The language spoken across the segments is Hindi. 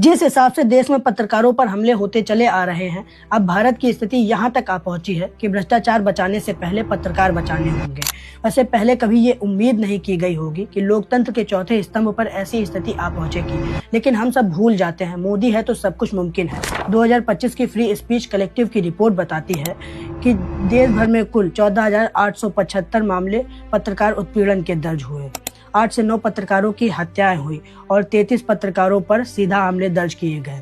जिस हिसाब से देश में पत्रकारों पर हमले होते चले आ रहे हैं, अब भारत की स्थिति यहाँ तक आ पहुंची है कि भ्रष्टाचार बचाने से पहले पत्रकार बचाने होंगे। वैसे पहले कभी ये उम्मीद नहीं की गई होगी कि लोकतंत्र के चौथे स्तंभ पर ऐसी स्थिति आ पहुंचेगी, लेकिन हम सब भूल जाते हैं, मोदी है तो सब कुछ मुमकिन है। 2025 की फ्री स्पीच कलेक्टिव की रिपोर्ट बताती है कि देश भर में कुल 14,875 मामले पत्रकार उत्पीड़न के दर्ज हुए। 8 से 9 पत्रकारों की हत्याएं हुई और 33 पत्रकारों पर सीधा मामले दर्ज किए गए।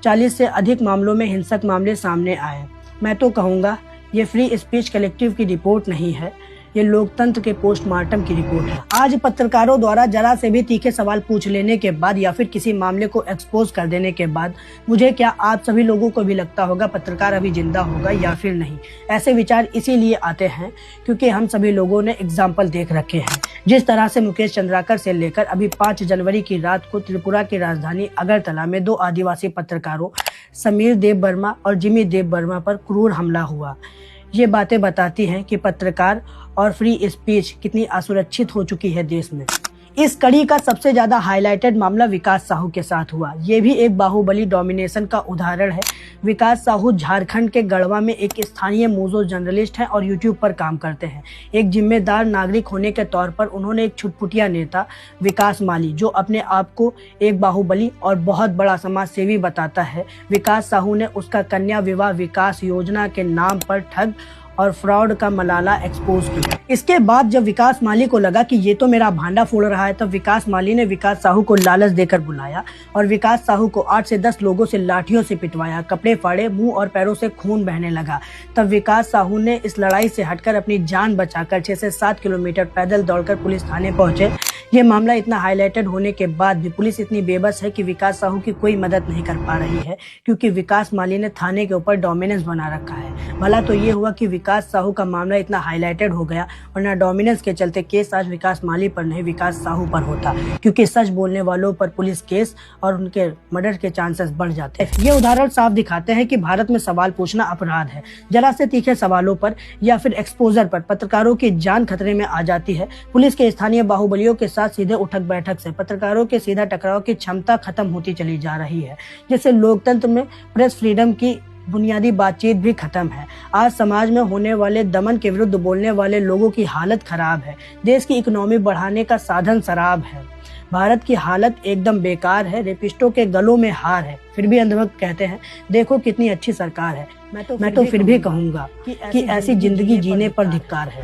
40 से अधिक मामलों में हिंसक मामले सामने आए। मैं तो कहूँगा ये फ्री स्पीच कलेक्टिव की रिपोर्ट नहीं है, ये लोकतंत्र के पोस्टमार्टम की रिपोर्ट है। आज पत्रकारों द्वारा जरा से भी तीखे सवाल पूछ लेने के बाद या फिर किसी मामले को एक्सपोज कर देने के बाद मुझे क्या आप सभी लोगों को भी लगता होगा पत्रकार अभी जिंदा होगा या फिर नहीं। ऐसे विचार इसीलिए आते हैं क्योंकि हम सभी लोगों ने एग्जाम्पल देख रखे हैं। जिस तरह से मुकेश चंद्राकर से लेकर अभी 5 जनवरी की रात को त्रिपुरा की राजधानी अगरतला में 2 आदिवासी पत्रकारों समीर देव वर्मा और जिमी देव वर्मा पर क्रूर हमला हुआ। ये बातें बताती हैं कि पत्रकार और फ्री स्पीच कितनी असुरक्षित हो चुकी है देश में। इस कड़ी का सबसे ज्यादा हाईलाइटेड मामला विकास साहू के साथ हुआ। ये भी एक बाहुबली डोमिनेशन का उदाहरण है। विकास साहू झारखंड के गढ़वा में एक स्थानीय मूजो जर्नलिस्ट हैं और यूट्यूब पर काम करते हैं। एक जिम्मेदार नागरिक होने के तौर पर उन्होंने एक छुटपुटिया नेता विकास माली, जो अपने आप को एक बाहुबली और बहुत बड़ा समाज सेवी बताता है, विकास साहू ने उसका कन्या विवाह विकास योजना के नाम पर ठग और फ्रॉड का मलाला एक्सपोज किया। इसके बाद जब विकास माली को लगा कि ये तो मेरा भांडा फोड़ रहा है, तब विकास माली ने विकास साहू को लालच देकर बुलाया और विकास साहू को 8 से 10 लोगों से लाठियों से पिटवाया, कपड़े फाड़े, मुंह और पैरों से खून बहने लगा। तब विकास साहू ने इस लड़ाई से हटकर अपनी जान बचाकर 6 से 7 किलोमीटर पैदल दौड़कर पुलिस थाने पहुंचे। ये मामला इतना हाईलाइटेड होने के बाद भी पुलिस इतनी बेबस है कि विकास साहू की कोई मदद नहीं कर पा रही है, क्योंकि विकास माली ने थाने के ऊपर डोमिनेंस बना रखा है। भला तो ये हुआ कि विकास साहू का मामला इतना हाईलाइटेड हो गया, वरना डोमिनेंस के चलते केस आज विकास माली पर नहीं विकास साहू पर होता, क्योंकि सच बोलने वालों पर पुलिस केस और उनके मर्डर के चांसेस बढ़ जाते हैं। ये उदाहरण साफ दिखाते हैं कि भारत में सवाल पूछना अपराध है। जरा से तीखे सवालों पर या फिर एक्सपोजर पर पत्रकारों की जान खतरे में आ जाती है। पुलिस के स्थानीय बाहुबलियों के साथ सीधे उठक बैठक से पत्रकारों के सीधा टकराव की क्षमता खत्म होती चली जा रही है, जिससे लोकतंत्र में प्रेस फ्रीडम की बुनियादी बातचीत भी खत्म है। आज समाज में होने वाले दमन के विरुद्ध बोलने वाले लोगों की हालत खराब है। देश की इकोनॉमी बढ़ाने का साधन शराब है। भारत की हालत एकदम बेकार है। रेपिस्टों के गलों में हार है, फिर भी अंधभक्त कहते हैं देखो कितनी अच्छी सरकार है। मैं तो फिर भी कहूंगा कि ऐसी जिंदगी जीने पर धिक्कार है।